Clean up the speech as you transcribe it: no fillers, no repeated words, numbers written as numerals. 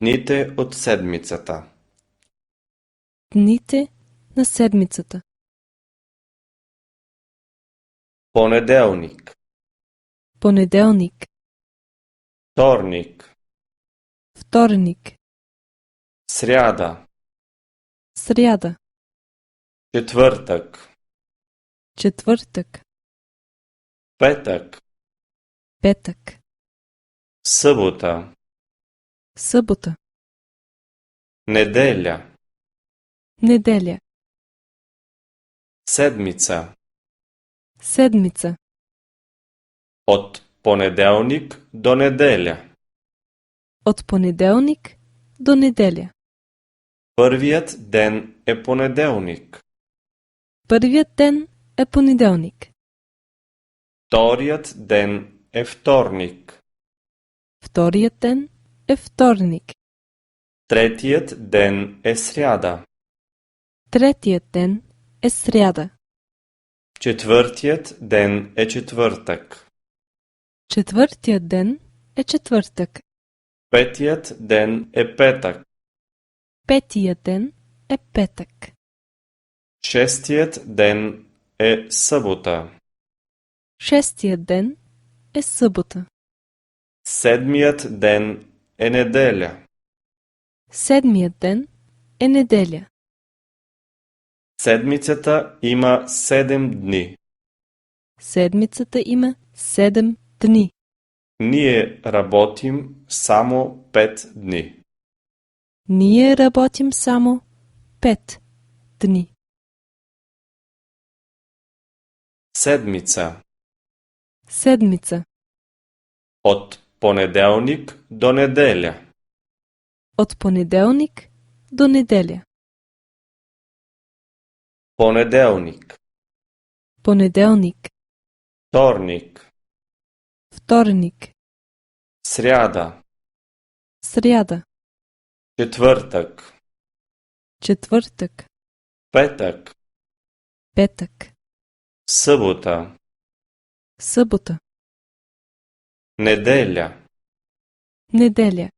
Дните от седмицата. Дните на седмицата. Понеделник, Понеделник, вторник, вторник, сряда, сряда, четвъртък, четвъртък, петък, петък, събота, събота, неделя, неделя, седмица. седмица. От понеделник до неделя. От понеделник до неделя. Първият ден е понеделник. Първият ден е понеделник. Вторият ден е вторник. Вторият ден е вторник. Третият ден е сряда. Третият ден е сряда. Четвъртият ден е четвъртък. Четвъртият ден е четвъртък. Петият ден е петък. Петият ден е петък. Шестият ден е събота. Шестият ден е събота. Седмият ден е неделя. Седмият ден е неделя. Седмицата има 7 дни. Седмицата има 7 дни. Ние работим само 5 дни. Ние работим само 5 дни. Седмица. Седмица. От понеделник до неделя. От понеделник до неделя. Понеделник. Понеделник. Вторник. Вторник. Сряда. Сряда. Четвъртък. Четвъртък. Петък. Петък. Събота. Събота. Неделя. Неделя.